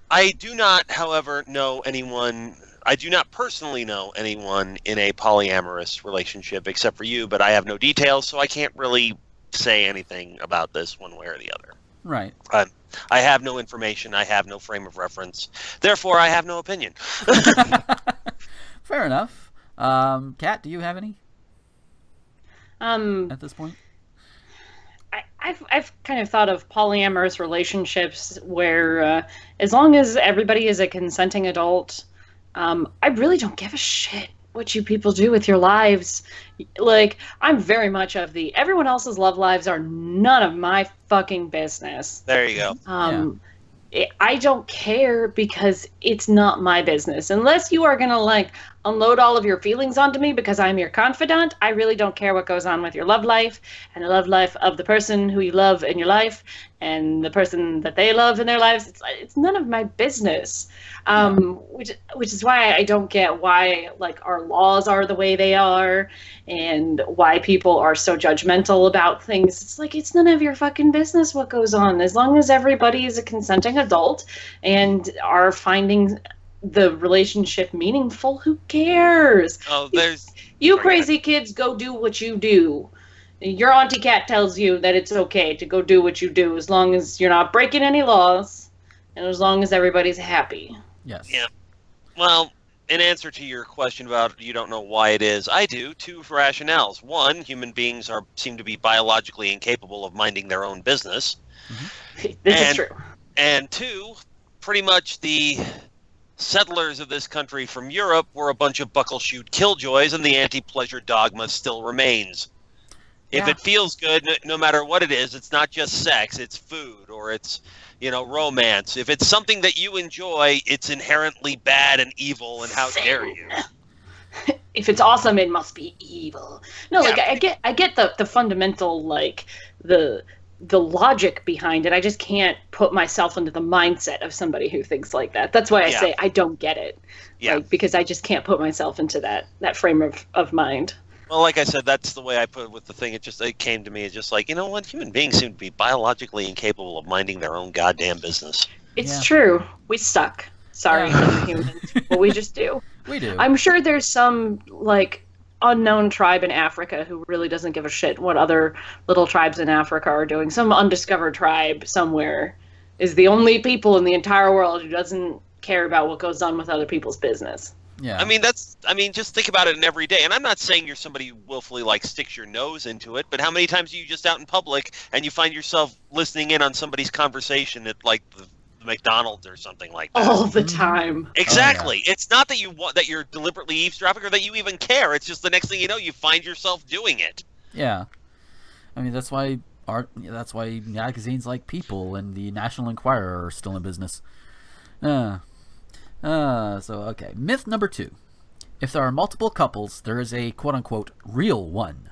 I do not, however, know anyone. I do not personally know anyone in a polyamorous relationship except for you, but I have no details, so I can't really say anything about this one way or the other. Right. I have no information. I have no frame of reference. Therefore, I have no opinion. fair enough. Kat, do you have any at this point? I've kind of thought of polyamorous relationships where as long as everybody is a consenting adult, I really don't give a shit what you people do with your lives. Like, I'm very much of the everyone else's love lives are none of my fucking business. There you go. I don't care because it's not my business. Unless you are going to like unload all of your feelings onto me because I'm your confidant, I really don't care what goes on with your love life and the love life of the person who you love in your life and the person that they love in their lives. It's none of my business. Which is why I don't get why like our laws are the way they are and why people are so judgmental about things. It's like, it's none of your fucking business what goes on. As long as everybody is a consenting adult and are finding the relationship meaningful, who cares? Oh, there's you crazy kids, go do what you do. Your Auntie Cat tells you that it's okay to go do what you do as long as you're not breaking any laws and as long as everybody's happy. Yes. Yeah. Well, in answer to your question about you don't know why it is, I do. Two rationales. One, human beings seem to be biologically incapable of minding their own business. Mm-hmm. This is true. And two, pretty much the settlers of this country from Europe were a bunch of buckle-shoot killjoys, and the anti-pleasure dogma still remains. If it feels good, no matter what it is, it's not just sex, it's food, or it's, romance. If it's something that you enjoy, it's inherently bad and evil, and how dare you? If it's awesome, it must be evil. No, like, I get the fundamental, like, the logic behind it. I just can't put myself into the mindset of somebody who thinks like that. That's why I say I don't get it. Yeah. Like, because I just can't put myself into that frame of mind. Well, like I said, that's the way I put it with the thing. It came to me. It's just like, you know what? Human beings seem to be biologically incapable of minding their own goddamn business. It's true. We suck. Sorry, humans. But we just do. We do. I'm sure there's some, like, unknown tribe in Africa who really doesn't give a shit what other little tribes in Africa are doing. Some undiscovered tribe somewhere is the only people in the entire world who doesn't care about what goes on with other people's business. Yeah. I mean, just think about it in every day. And I'm not saying you're somebody who willfully, like, sticks your nose into it, but how many times are you just out in public and you find yourself listening in on somebody's conversation at, like, the McDonald's or something like that? All the time. Exactly. Oh, yeah. It's not that you're deliberately eavesdropping or that you even care. It's just the next thing you know, you find yourself doing it. Yeah. I mean, that's why magazines like People and the National Enquirer are still in business. Okay. Myth number 2. If there are multiple couples, there is a quote-unquote real one.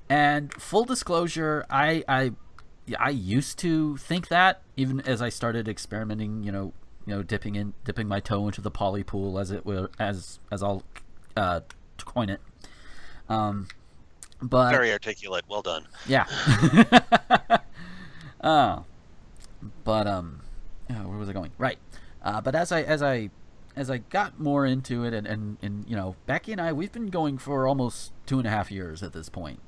And full disclosure, I used to think that, even as I started experimenting, dipping my toe into the poly pool, as I'll coin it. But very articulate. Well done. Yeah. Where was I going? Right. But as I got more into it, and Becky and I, we've been going for almost 2.5 years at this point,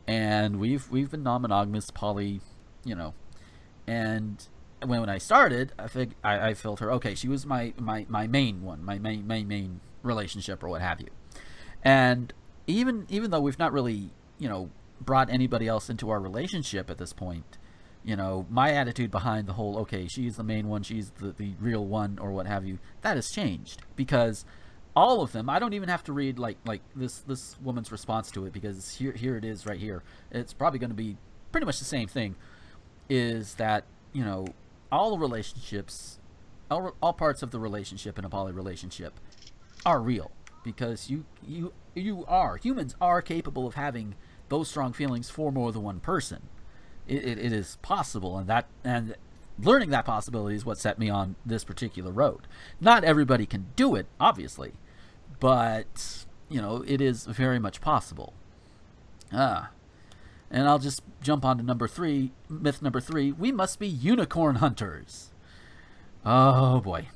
and we've been non-monogamous, poly, and when I started, I felt her. Okay, she was my main one, my main relationship or what have you, and even though we've not really brought anybody else into our relationship at this point. My attitude behind the whole, okay, she's the main one, she's the real one, or what have you, that has changed. Because all of them, I don't even have to read, like this woman's response to it, because here it is right here. It's probably going to be pretty much the same thing, is that, all relationships, all parts of the relationship in a poly relationship are real. Because humans are capable of having those strong feelings for more than one person. It is possible, and learning that possibility is what set me on this particular road. Not everybody can do it, obviously, but it is very much possible. And I'll just jump on to number 3. Myth number 3: we must be unicorn hunters. Oh boy.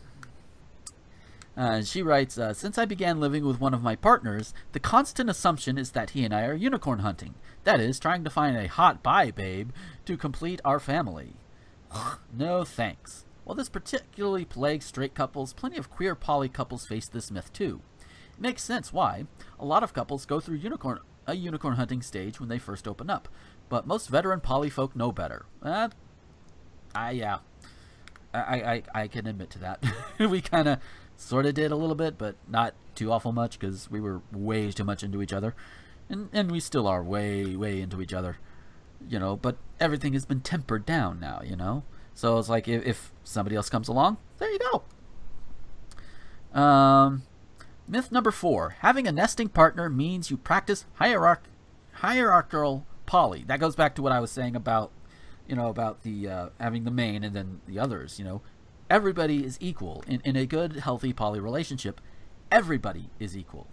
She writes, since I began living with one of my partners, the constant assumption is that he and I are unicorn hunting. That is, trying to find a hot bi babe to complete our family. No thanks. While this particularly plagues straight couples, plenty of queer poly couples face this myth too. Makes sense why. A lot of couples go through a unicorn hunting stage when they first open up, but most veteran poly folk know better. Yeah. I can admit to that. We kind of sort of did a little bit, but not too awful much because we were way too much into each other. And we still are way, way into each other. You know, but everything has been tempered down now, you know? So it's like if somebody else comes along, there you go. Myth number 4. Having a nesting partner means you practice hierarchical poly. That goes back to what I was saying about, you know, about the having the main and then the others, you know. Everybody is equal. In a good, healthy poly relationship, everybody is equal.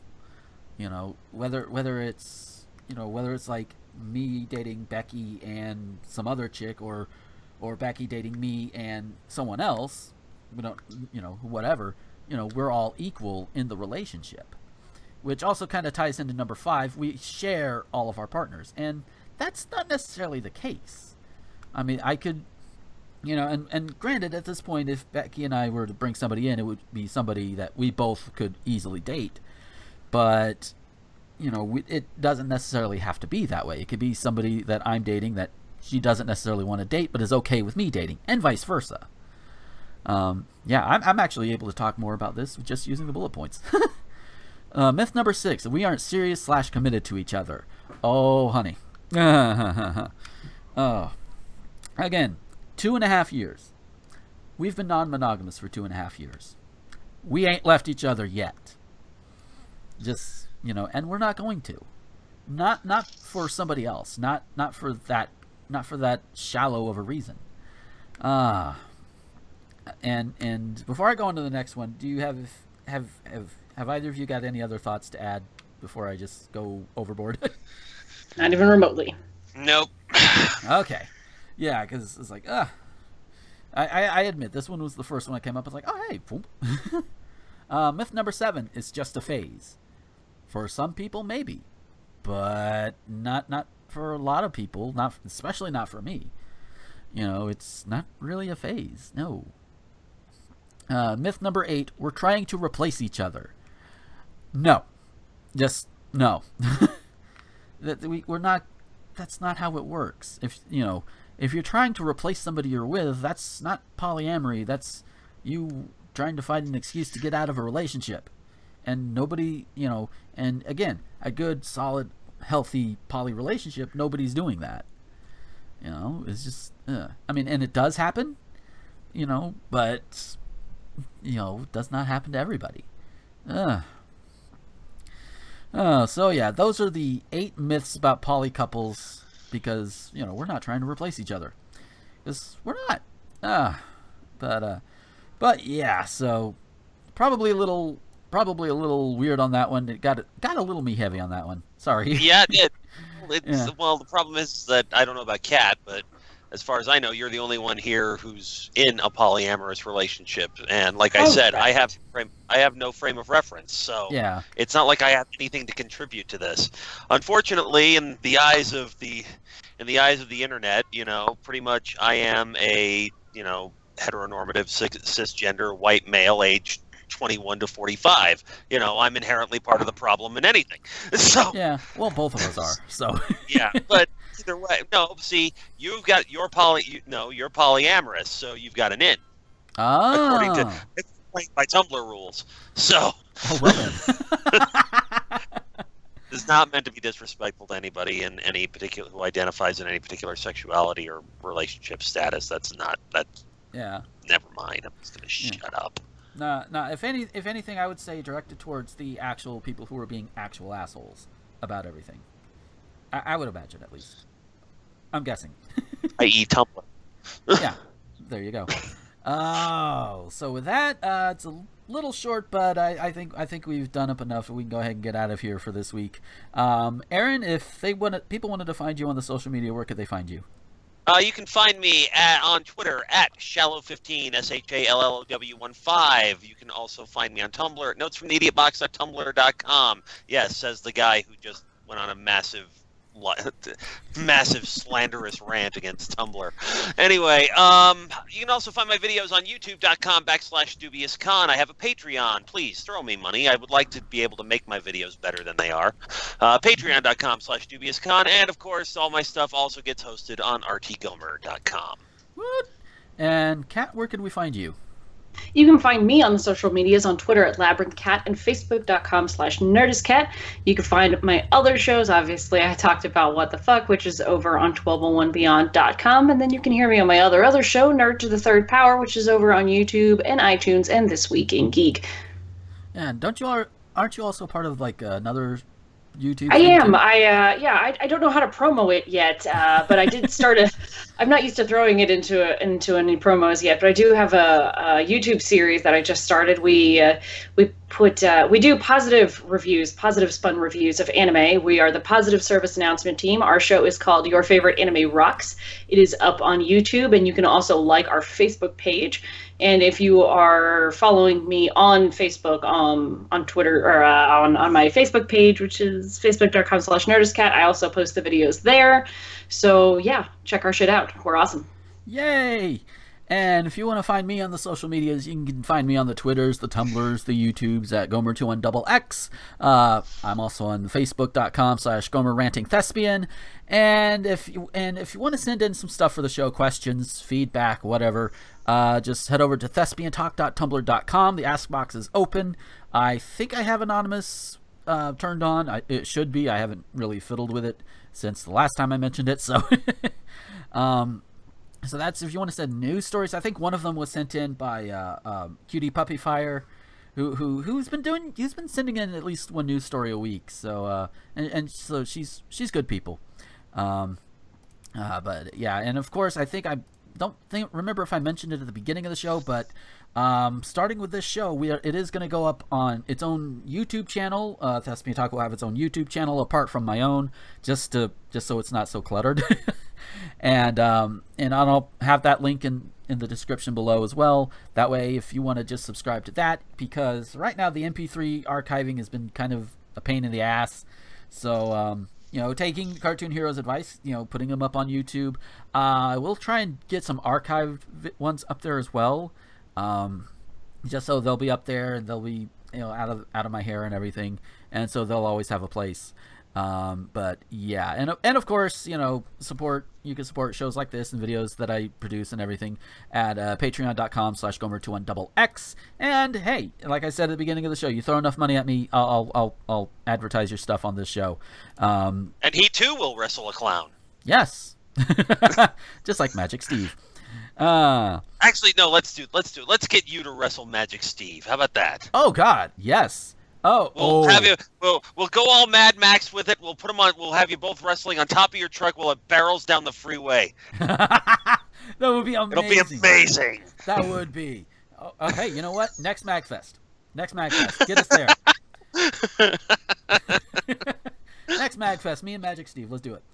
You know, whether it's, you know, whether it's like me dating Becky and some other chick, or Becky dating me and someone else, we don't, you know, whatever, you know, we're all equal in the relationship. Which also kind of ties into number 5. We share all of our partners, and that's not necessarily the case. I mean, I could, you know, and granted, at this point, if Becky and I were to bring somebody in, it would be somebody that we both could easily date. But, you know, it doesn't necessarily have to be that way. It could be somebody that I'm dating that she doesn't necessarily want to date, but is okay with me dating, and vice versa. Yeah, I'm actually able to talk more about this just using the bullet points. Myth number 6. We aren't serious / committed to each other. Oh, honey. Oh. Again, 2.5 years. We've been non-monogamous for 2.5 years. We ain't left each other yet. Just, you know, and we're not going to. Not for somebody else. Not for that shallow of a reason. And before I go on to the next one, do you have either of you got any other thoughts to add before I just go overboard? Not even remotely. Nope. Okay. Yeah, because it's like, I admit, this one was the first one that came up. It's like, oh, hey, boom. Myth number 7 is just a phase. For some people, maybe. But not for a lot of people, especially not for me. You know, it's not really a phase. No. Myth number 8, we're trying to replace each other. No. Just no. We're not. That's not how it works. If you're trying to replace somebody you're with, that's not polyamory. That's you trying to find an excuse to get out of a relationship. And nobody, you know, and again, a good, solid, healthy poly relationship, nobody's doing that. You know, it's just, I mean, and it does happen, you know, but, you know, it does not happen to everybody. So yeah, those are the 8 myths about poly couples, because, you know, we're not trying to replace each other. Because we're not. But yeah, so probably a little weird on that one. It got a little me heavy on that one. Sorry. Yeah, it did. Yeah. Well, the problem is that I don't know about Kat, but as far as I know, you're the only one here who's in a polyamorous relationship. And like I said, right. I have no frame of reference, so yeah. It's not like I have anything to contribute to this. Unfortunately, in the eyes of the internet, you know, pretty much I am a, you know, heteronormative cisgender white male aged 21 to 45. You know, I'm inherently part of the problem in anything. So yeah, well, both of us are. So yeah, but either way, no. See, you've got you're polyamorous, so you've got an in. According to my Tumblr rules. So it's not meant to be disrespectful to anybody in any particular who identifies in any particular sexuality or relationship status. That's yeah. Never mind. I'm just gonna shut up. No. If anything, I would say directed towards the actual people who are being actual assholes about everything. I would imagine, at least. I'm guessing. I.e. Tumblr. Yeah, there you go. Oh, so with that, it's a little short, but I think we've done up enough. We can go ahead and get out of here for this week. Erin, if people wanted to find you on the social media, where could they find you? You can find me on Twitter at Shallow15, SHALLOW15. You can also find me on Tumblr at notesfromtheidiotbox.tumblr.com. Yes, says the guy who just went on a massive massive slanderous rant against Tumblr. Anyway, you can also find my videos on youtube.com/DubiousKhan. I have a Patreon. Please throw me money. I would like to be able to make my videos better than they are. Patreon.com/DubiousKhan. And of course, all my stuff also gets hosted on rtgomer.com. What? And Kat, where can we find you? You can find me on the social medias on Twitter at LabyrinthCat and Facebook.com/NerdistCat. You can find my other shows. Obviously, I talked about What the Fuck, which is over on 1201beyond.com. And then you can hear me on my other show, Nerd to the Third Power, which is over on YouTube and iTunes and This Week in Geek. And aren't you also part of like another YouTube? I am. I don't know how to promo it yet, but I did start I'm not used to throwing it into any promos yet, but I do have a YouTube series that I just started. We do positive reviews, positive spun reviews of anime. We are the Positive Service Announcement Team. Our show is called Your Favorite Anime Rocks. It is up on YouTube, and you can also like our Facebook page. And if you are following me on Facebook, on Twitter, or on my Facebook page, which is facebook.com/nerdistcat, I also post the videos there. So yeah, check our shit out. We're awesome. Yay! And if you want to find me on the social medias, you can find me on the Twitters, the Tumblrs, the YouTubes at Gomer21XX. I'm also on Facebook.com/GomerRantingThespian. And if you want to send in some stuff for the show, questions, feedback, whatever, just head over to thespiantalk.tumblr.com. The Ask box is open. I think I have Anonymous turned on. It should be. I haven't really fiddled with it since the last time I mentioned it. So, so that's if you want to send news stories. I think one of them was sent in by Cutie Puppy Fire, who's been sending in at least one news story a week. So and so she's good people. But yeah, and of course I don't remember if I mentioned it at the beginning of the show, but starting with this show, it is going to go up on its own YouTube channel. Thespian Talk will have its own YouTube channel apart from my own, just so it's not so cluttered. and I'll have that link in the description below as well. That way, if you want to just subscribe to that, because right now the MP3 archiving has been kind of a pain in the ass. So taking Cartoon Hero's advice, putting them up on YouTube. We'll try and get some archived ones up there as well, just so they'll be up there and they'll be out of my hair and everything, and so they'll always have a place. But yeah, and of course, you can support shows like this and videos that I produce and everything at patreon.com/Gomer21XX. And hey, like I said at the beginning of the show, you throw enough money at me, I'll advertise your stuff on this show. And he too will wrestle a clown. Yes. Just like Magic Steve. Actually, no, let's do it. Let's get you to wrestle Magic Steve. How about that? Oh God, yes. We'll go all Mad Max with it. We'll put them on. We'll have you both wrestling on top of your truck. We'll have barrels down the freeway. That would be amazing. It'll be amazing. That would be. Oh, hey, you know what? Next MagFest. Get us there. Next MagFest. Me and Magic Steve. Let's do it.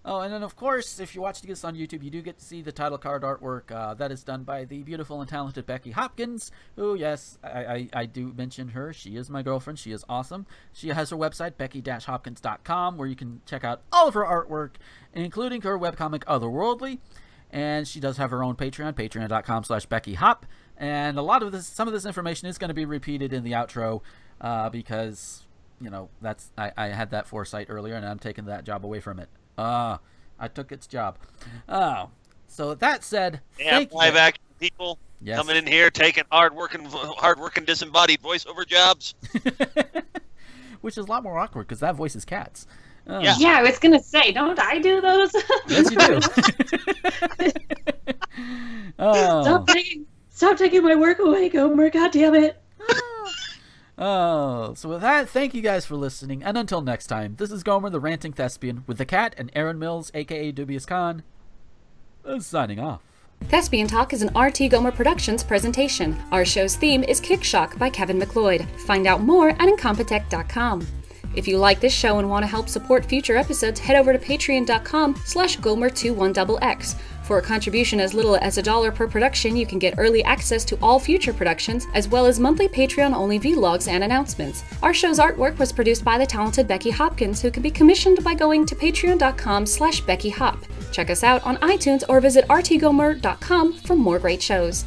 Oh, and then of course, if you're watching this on YouTube, you do get to see the title card artwork. That is done by the beautiful and talented Becky Hopkins, who, yes, I do mention her. She is my girlfriend. She is awesome. She has her website, becky-hopkins.com, where you can check out all of her artwork, including her webcomic Otherworldly. And she does have her own Patreon, patreon.com/BeckyHop. And some of this information is going to be repeated in the outro, because, I had that foresight earlier, and I'm taking that job away from it. I took its job. Oh, so that said, thank you. Live action people coming in here taking hard-working, disembodied voiceover jobs. Which is a lot more awkward because that voice is Cat's. Yeah, I was gonna say, don't I do those? Yes, you do. Stop taking my work away, Gomer. God damn it. Oh, so with that, thank you guys for listening, and until next time, this is Gomer the Ranting Thespian with the Cat and Erin Mills, aka DubiousKhan, signing off. Thespian Talk is an RT Gomer Productions presentation. Our show's theme is Kick Shock by Kevin MacLeod. Find out more at incompetech.com. If you like this show and want to help support future episodes, head over to patreon.com/Gomer21XX. For a contribution as little as $1 per production, you can get early access to all future productions, as well as monthly Patreon-only vlogs and announcements. Our show's artwork was produced by the talented Becky Hopkins, who can be commissioned by going to patreon.com/BeckyHop. Check us out on iTunes or visit rtgomer.com for more great shows.